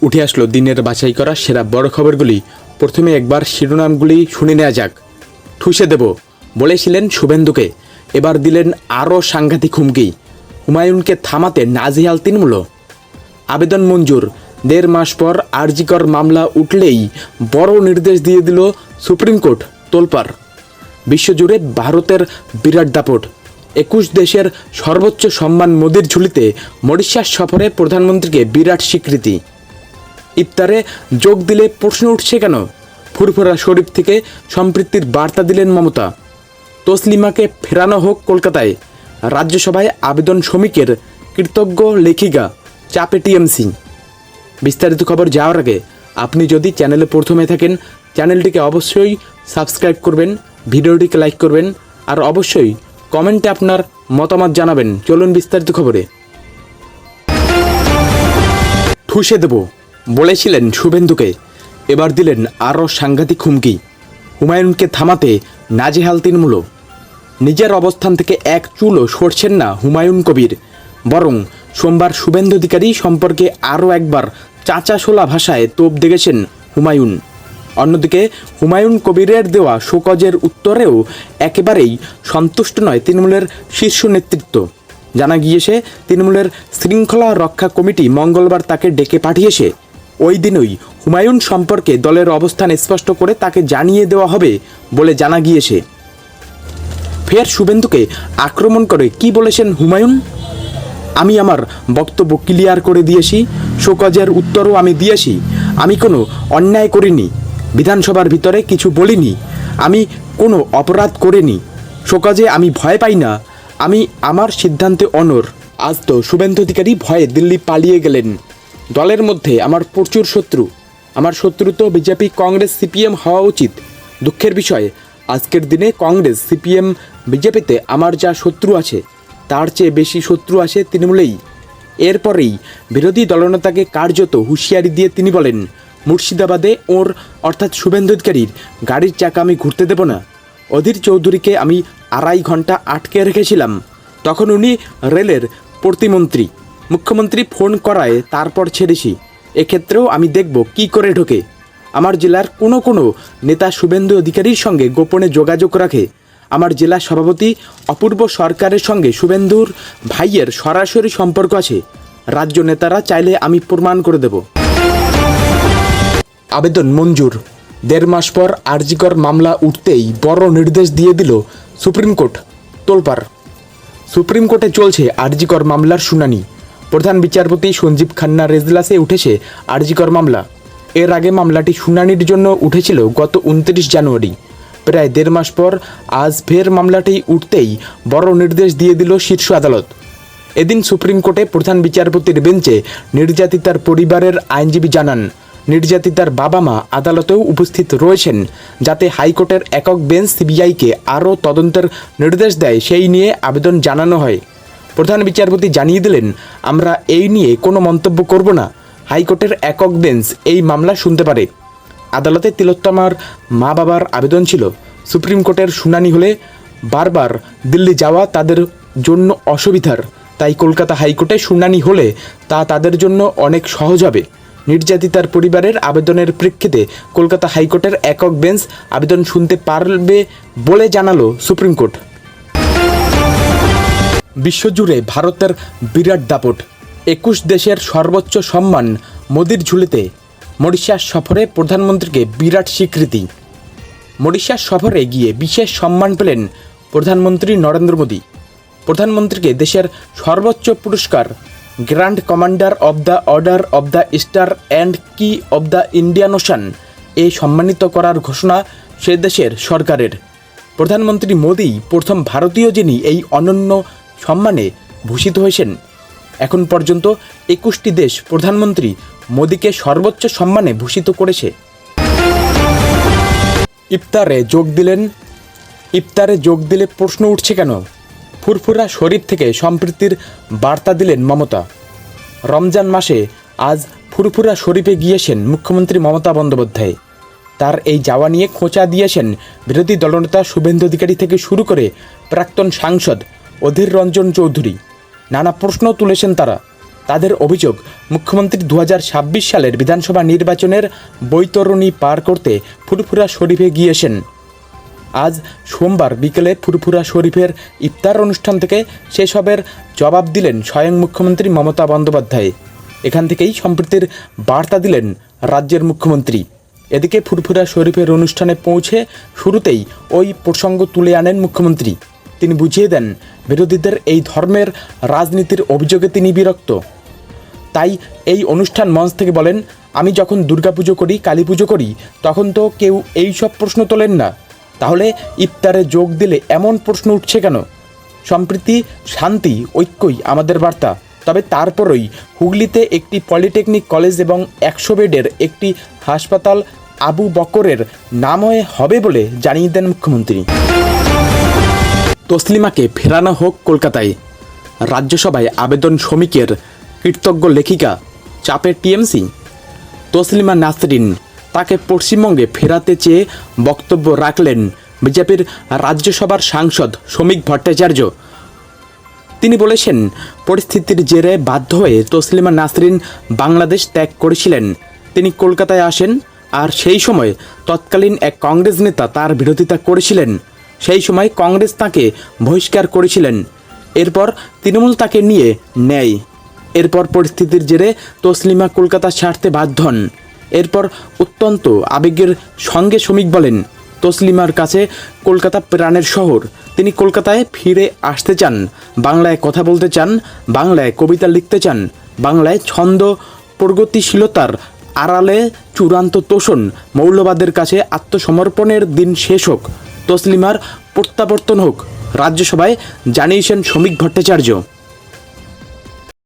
উঠে আসলো দিনের বাছাই করা সেরা বড় খবরগুলি। প্রথমে একবার শিরোনামগুলি শুনে নেওয়া যাক। ঠুসে দেব বলেছিলেন শুভেন্দুকে, এবার দিলেন আরও সাংঘাতিক হুমকি। হুমায়ুনকে থামাতে নাজেহাল তৃণমূল। আবেদন মঞ্জুর, ১.৫ মাস পর আরজিকর মামলা উঠলেই বড় নির্দেশ দিয়ে দিল সুপ্রিম কোর্ট। তোলপাড় বিশ্বজুড়ে ভারতের বিরাট দাপট। ২১ দেশের সর্বোচ্চ সম্মান মোদির ঝুলিতে। মরিশাস সফরে প্রধানমন্ত্রীকে বিরাট স্বীকৃতি। ইফতারে যোগ দিলে প্রশ্ন উঠছে কেন? ফুরফুরা শরীফ থেকে সম্পৃক্তির বার্তা দিলেন মমতা। তসলিমাকে ফেরানো হোক কলকাতায়। রাজ্যসভায় আবেদন শ্রমিকের কৃতজ্ঞ লেখিকা, চাপে টিএমসি। বিস্তারিত খবর যাওয়ার আগে আপনি যদি চ্যানেলে প্রথমে থাকেন, চ্যানেলটিকে অবশ্যই সাবস্ক্রাইব করবেন, ভিডিওটিকে লাইক করবেন আর অবশ্যই কমেন্টে আপনার মতামত জানাবেন। চলুন বিস্তারিত খবরে। ঠুসে দেব বলেছিলেন শুভেন্দুকে, এবার দিলেন আরও সাংঘাতিক হুমকি। হুমায়ুনকে থামাতে নাজেহাল তৃণমূল। নিজের অবস্থান থেকে এক চুলও সরছেন না হুমায়ুন কবির, বরং সোমবার শুভেন্দু অধিকারী সম্পর্কে আরও একবার চাঁচাশোলা ভাষায় তোপ দেখেছেন হুমায়ুন। অন্যদিকে হুমায়ুন কবিরের দেওয়া শোকজের উত্তরেও একেবারেই সন্তুষ্ট নয় তৃণমূলের শীর্ষ নেতৃত্ব। জানা গিয়েছে, তৃণমূলের শৃঙ্খলা রক্ষা কমিটি মঙ্গলবার তাকে ডেকে পাঠিয়েছে। ওই দিনই হুমায়ুন সম্পর্কে দলের অবস্থান স্পষ্ট করে তাকে জানিয়ে দেওয়া হবে বলে জানা গিয়েছে। ফের শুভেন্দুকে আক্রমণ করে কি বলেছেন হুমায়ুন? আমি আমার বক্তব্য ক্লিয়ার করে দিয়েছি, শোকজের উত্তরও আমি দিয়েছি। আমি কোনো অন্যায় করিনি, বিধানসভার ভিতরে কিছু বলিনি, আমি কোনো অপরাধ করিনি। শোকজে আমি ভয় পাই না, আমি আমার সিদ্ধান্তে অনড়। আজ তো শুভেন্দু অধিকারী ভয়ে দিল্লি পালিয়ে গেলেন। দলের মধ্যে আমার প্রচুর শত্রু। আমার শত্রু তো বিজেপি, কংগ্রেস, সিপিএম হওয়া উচিত। দুঃখের বিষয়, আজকের দিনে কংগ্রেস, সিপিএম, বিজেপিতে আমার যা শত্রু আছে তার চেয়ে বেশি শত্রু আছে তৃণমূলেই। এরপরেই বিরোধী দলনেতাকে কার্যত হুঁশিয়ারি দিয়ে তিনি বলেন, মুর্শিদাবাদে ওর অর্থাৎ শুভেন্দু অধিকারীর গাড়ির চাকা আমি ঘুরতে দেব না। অধীর চৌধুরীকে আমি 2.5 ঘন্টা আটকে রেখেছিলাম, তখন উনি রেলের প্রতিমন্ত্রী। মুখ্যমন্ত্রী ফোন করায় তারপর ছেড়েছি। এক্ষেত্রেও আমি দেখব কি করে ঢোকে। আমার জেলার কোনো নেতা শুভেন্দু অধিকারীর সঙ্গে গোপনে যোগাযোগ রাখে। আমার জেলা সভাপতি অপূর্ব সরকারের সঙ্গে শুভেন্দুর ভাইয়ের সরাসরি সম্পর্ক আছে। রাজ্য নেতারা চাইলে আমি প্রমাণ করে দেব। আবেদন মঞ্জুর, 1.5 মাস পর আরজিকর মামলা উঠতেই বড় নির্দেশ দিয়ে দিল সুপ্রিম কোর্ট। তোলপাড় সুপ্রিম কোর্টে চলছে আরজিকর মামলার শুনানি। প্রধান বিচারপতি সঞ্জীব খান্নার এজলাসে উঠেছে আরজিকর মামলা। এর আগে মামলাটি শুনানির জন্য উঠেছিল গত 29 জানুয়ারি। প্রায় 1.5 মাস পর আজ ফের মামলাটি উঠতেই বড় নির্দেশ দিয়ে দিল শীর্ষ আদালত। এদিন সুপ্রিম কোর্টে প্রধান বিচারপতির বেঞ্চে নির্যাতিতার পরিবারের আইনজীবী জানান, নির্যাতিতার বাবা মা আদালতেও উপস্থিত রয়েছেন, যাতে হাইকোর্টের একক বেঞ্চ সিবিআইকে আরও তদন্তের নির্দেশ দেয় সেই নিয়ে আবেদন জানানো হয়। প্রধান বিচারপতি জানিয়ে দিলেন, আমরা এই নিয়ে কোনো মন্তব্য করব না। হাইকোর্টের একক বেঞ্চ এই মামলা শুনতে পারে। আদালতে তিলোত্তমার মা বাবার আবেদন ছিল, সুপ্রিম কোর্টের শুনানি হলে বারবার দিল্লি যাওয়া তাদের জন্য অসুবিধার, তাই কলকাতা হাইকোর্টে শুনানি হলে তা তাদের জন্য অনেক সহজ হবে। নির্যাতিতার পরিবারের আবেদনের প্রেক্ষিতে কলকাতা হাইকোর্টের একক বেঞ্চ আবেদন শুনতে পারবে বলে জানালো সুপ্রিম কোর্ট। বিশ্বজুড়ে ভারতের বিরাট দাপট। 21 দেশের সর্বোচ্চ সম্মান মোদির ঝুলিতে। মরিশাস সফরে প্রধানমন্ত্রীকে বিরাট স্বীকৃতি। মরিশাস সফরে গিয়ে বিশেষ সম্মান পেলেন প্রধানমন্ত্রী নরেন্দ্র মোদী। প্রধানমন্ত্রীকে দেশের সর্বোচ্চ পুরস্কার grand commander of the order of the star and কি অব দ্য ইন্ডিয়ান ওশান এ সম্মানিত করার ঘোষণা সে দেশের সরকারের। প্রধানমন্ত্রী মোদী প্রথম ভারতীয় যিনি এই অনন্য সম্মানে ভূষিত হয়েছেন। এখন পর্যন্ত 21টি দেশ প্রধানমন্ত্রী মোদীকে সর্বোচ্চ সম্মানে ভূষিত করেছে। ইফতারে যোগ দিলে প্রশ্ন উঠছে কেন? ফুরফুরা শরীফ থেকে সম্প্রীতির বার্তা দিলেন মমতা। রমজান মাসে আজ ফুরফুরা শরীফে গিয়েছেন মুখ্যমন্ত্রী মমতা বন্দ্যোপাধ্যায়। তার এই যাওয়া নিয়ে খোঁচা দিয়েছেন বিরোধী দলনেতা শুভেন্দু অধিকারী থেকে শুরু করে প্রাক্তন সাংসদ অধীর রঞ্জন চৌধুরী। নানা প্রশ্ন তুলেছেন তারা। তাদের অভিযোগ, মুখ্যমন্ত্রী 2026 সালের বিধানসভা নির্বাচনের বৈতরণী পার করতে ফুরফুরা শরীফে গিয়েছেন। আজ সোমবার বিকেলে ফুরফুরা শরীফের ইফতার অনুষ্ঠান থেকে সেসবের জবাব দিলেন স্বয়ং মুখ্যমন্ত্রী মমতা বন্দ্যোপাধ্যায়। এখান থেকেই সম্প্রীতির বার্তা দিলেন রাজ্যের মুখ্যমন্ত্রী। এদিকে ফুরফুরা শরীফের অনুষ্ঠানে পৌঁছে শুরুতেই ওই প্রসঙ্গ তুলে আনেন মুখ্যমন্ত্রী। তিনি বুঝিয়ে দেন, বিরোধীদের এই ধর্মের রাজনীতির অভিযোগে তিনি বিরক্ত। তাই এই অনুষ্ঠান মঞ্চ থেকে বলেন, আমি যখন দুর্গাপুজো করি, কালী পুজো করি, তখন তো কেউ এই সব প্রশ্ন তোলেন না। তাহলে ইফতারে যোগ দিলে এমন প্রশ্ন উঠছে কেন? সম্প্রীতি, শান্তি, ঐক্যই আমাদের বার্তা। তবে তারপরই হুগলিতে একটি পলিটেকনিক কলেজ এবং 100 বেডের একটি হাসপাতাল আবু বকরের নামে হবে বলে জানিয়ে দেন মুখ্যমন্ত্রী। তসলিমাকে ফেরানো হোক কলকাতায়। রাজ্যসভায় আবেদন শ্রমিকের, কৃতজ্ঞ লেখিকা, চাপে টিএমসি। তসলিমা নাসরিন, তাকে পশ্চিমবঙ্গে ফেরাতে চেয়ে বক্তব্য রাখলেন বিজেপির রাজ্যসভার সাংসদ শ্রমিক ভট্টাচার্য। তিনি বলেছেন, পরিস্থিতির জেরে বাধ্য হয়ে তসলিমা নাসরিন বাংলাদেশ ত্যাগ করেছিলেন। তিনি কলকাতায় আসেন, আর সেই সময় তৎকালীন এক কংগ্রেস নেতা তার বিরোধিতা করেছিলেন। সেই সময় কংগ্রেস তাকে বহিষ্কার করেছিলেন। এরপর তৃণমূল তাকে নিয়ে নেয়। এরপর পরিস্থিতির জেরে তসলিমা কলকাতা ছাড়তে বাধ্য হন। এরপর অত্যন্ত আবেগের সঙ্গে শ্রমিক বলেন, তসলিমার কাছে কলকাতা প্রাণের শহর। তিনি কলকাতায় ফিরে আসতে চান, বাংলায় কথা বলতে চান, বাংলায় কবিতা লিখতে চান, বাংলায় ছন্দ প্রগতিশীলতার আড়ালে চূড়ান্ত তোষণ, মৌলবাদের কাছে আত্মসমর্পণের দিন শেষ হোক, তসলিমার প্রত্যাবর্তন হোক, রাজ্যসভায় জানিয়েছেন শ্রমিক ভট্টাচার্য।